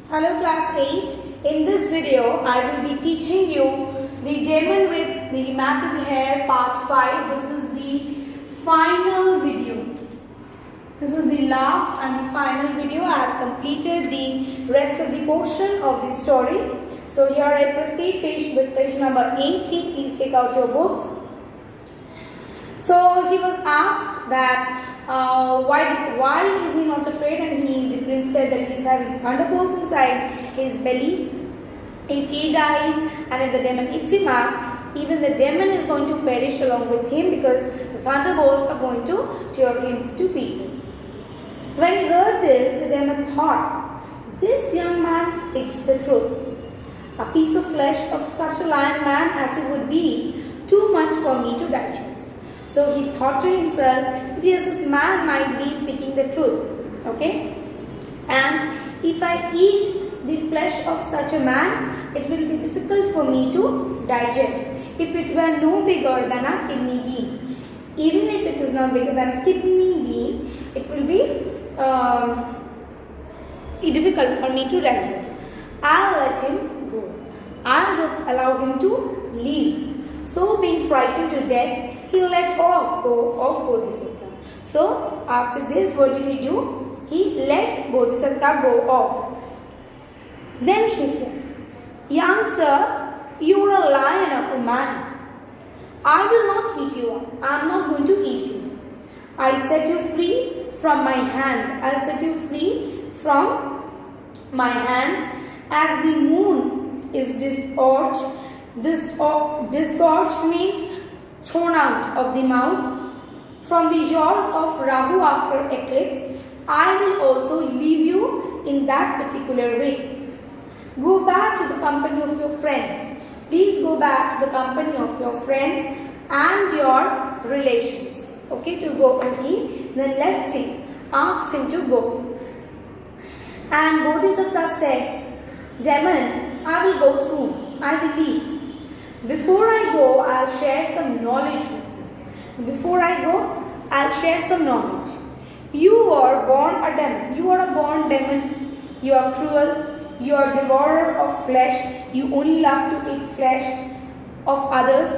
Hello class 8. In this video, I will be teaching you the demon with the matted hair part 5. This is the final video. This is the last and the final video. I have completed the rest of the portion of the story. So here I proceed with page number 80. Please take out your books. So he was asked that why is he not afraid, and the prince said that he is having thunderbolts inside his belly. If he dies and if the demon eats him up, even the demon is going to perish along with him, because the thunderbolts are going to tear him to pieces. When he heard this, the demon thought, this young man speaks the truth. A piece of flesh of such a lion man as he would be, too much for me to digest. So he thought to himself that yes, this man might be speaking the truth. Okay? And if I eat the flesh of such a man, it will be difficult for me to digest. If it were no bigger than a kidney bean, even if it is not bigger than a kidney bean, it will be difficult for me to digest. I'll let him go. I'll just allow him to leave. So being frightened to death, he let go of Bodhisattva. So after this, what did he do? He let Bodhisattva go off. Then he said, young sir, you are a lion of a man. I will not eat you up. I am not going to eat you. I set you free from my hands. I will set you free from my hands as the moon is disgorged. Disgorged means thrown out of the mouth from the jaws of Rahu after eclipse. I will also leave you in that particular way. Go back to the company of your friends. Please go back to the company of your friends and your relations. Okay, to go. He then left him, asked him to go. And Bodhisattva said, demon, I will go soon. I will leave. Before I go, I'll share some knowledge with you. Before I go, I'll share some knowledge. You are born a demon. You are a born demon. You are cruel. You are devourer of flesh. You only love to eat flesh of others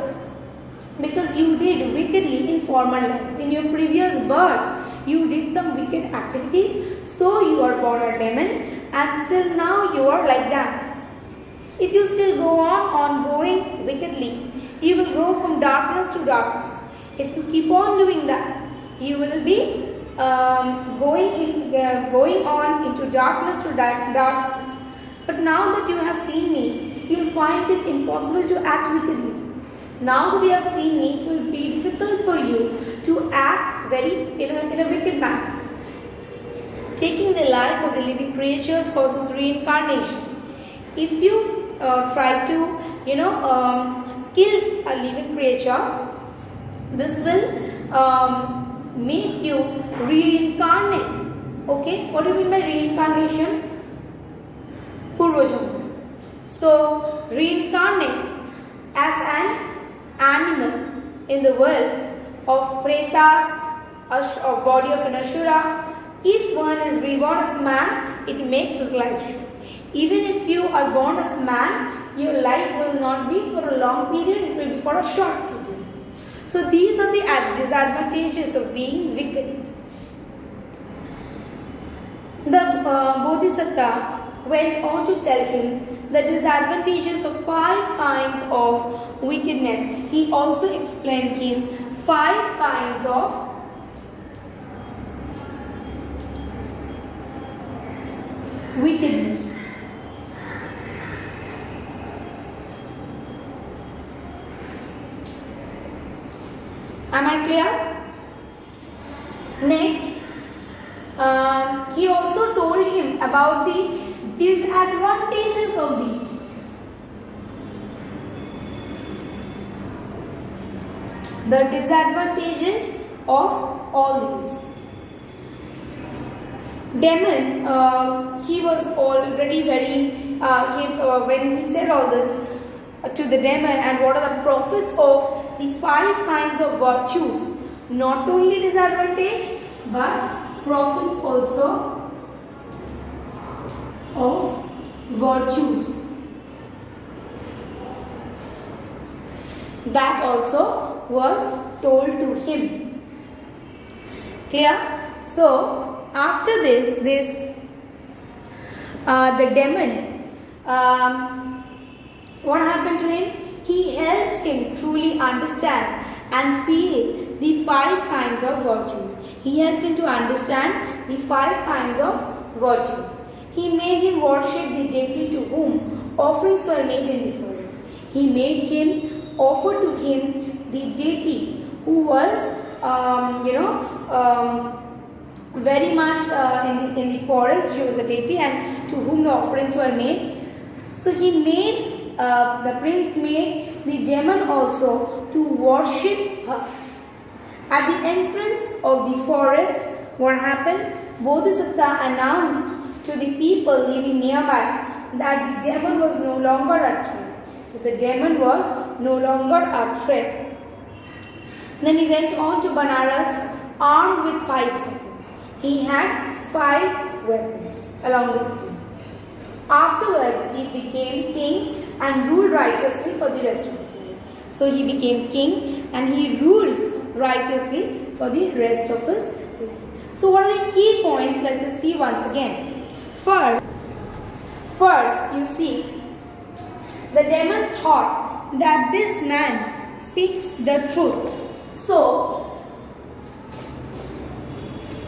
because you did wickedly in former lives. In your previous birth, you did some wicked activities. So you are born a demon, and still now you are like that. If you still go on going wickedly, you will grow from darkness to darkness. If you keep on doing that, you will be going on into darkness to darkness. But now that you have seen me, you will find it impossible to act wickedly. Now that you have seen me, it will be difficult for you to act in a wicked manner. Taking the life of the living creatures causes reincarnation. If you try to kill a living creature, this will make you reincarnate. Okay, what do you mean by reincarnation? Purvajanma. So reincarnate as an animal in the world of pretas, of body of an asura. If one is reborn as man, it makes his life short. Even if you are born as a man, your life will not be for a long period, it will be for a short period. So these are the disadvantages of being wicked. The Bodhisattva went on to tell him the disadvantages of 5 kinds of wickedness. He also explained him 5 kinds of wickedness. Am I clear? Next, he also told him about the disadvantages of these. The disadvantages of all these. Demon, he was already when he said all this to the demon, and what are the profits of the 5 kinds of virtues, not only disadvantage but profits also of virtues. That also was told to him. Clear? So after this, the demon, what happened to him? He helped him truly understand and feel the 5 kinds of virtues. He helped him to understand the 5 kinds of virtues. He made him worship the deity to whom offerings were made in the forest. He made him offer to him the deity who was, very much in the forest. She was a deity and to whom the offerings were made. So he made, the prince made the demon also to worship her. At the entrance of the forest, what happened? Bodhisattva announced to the people living nearby that the demon was no longer a threat. The demon was no longer a threat. Then he went on to Banaras armed with 5 weapons. He had 5 weapons along with him. Afterwards, he became king and ruled righteously for the rest of his life. So he became king and he ruled righteously for the rest of his life. So what are the key points? Let us see once again. First, you see, the demon thought that this man speaks the truth. So,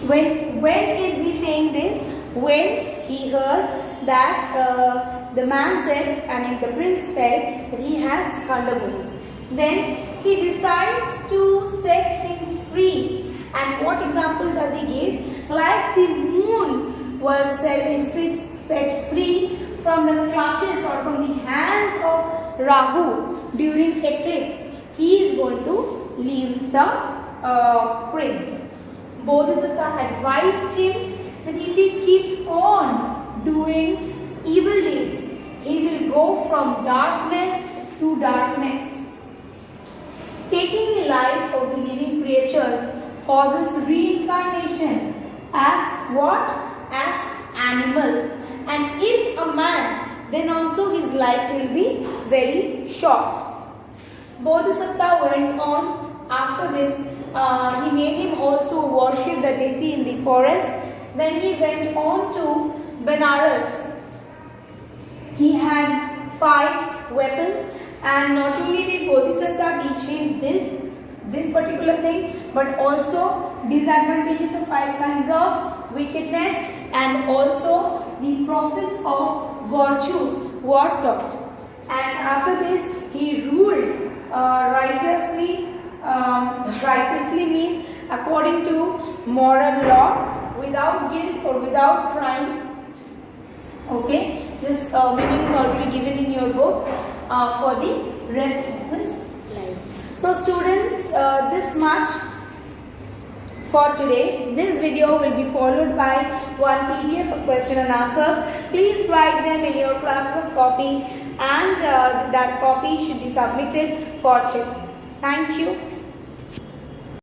when is he saying this? When he heard that the man said, the prince said that he has thunderbolts. Then he decides to set him free. And what example does he give? Like the moon was set free from the clutches or from the hands of Rahu during eclipse, he is going to leave the prince. Bodhisattva advised him that if he keeps on doing evil deeds, he will go from darkness to darkness. Taking the life of the living creatures causes reincarnation as what? As animal. And if a man, then also his life will be very short. Bodhisattva went on after this. He made him also worship the deity in the forest. Then he went on to Benares. He had 5 weapons, and not only did Bodhisattva teach him this particular thing, but also disadvantages of 5 kinds of wickedness, and also the profits of virtues were taught. And after this, he ruled righteously. Righteously means according to moral law, without guilt or without crime. Okay, this meaning is already given in your book for the rest of his life. So students, this much for today. This video will be followed by one PDF of question and answers. Please write them in your classwork copy, and that copy should be submitted for checking. Thank you.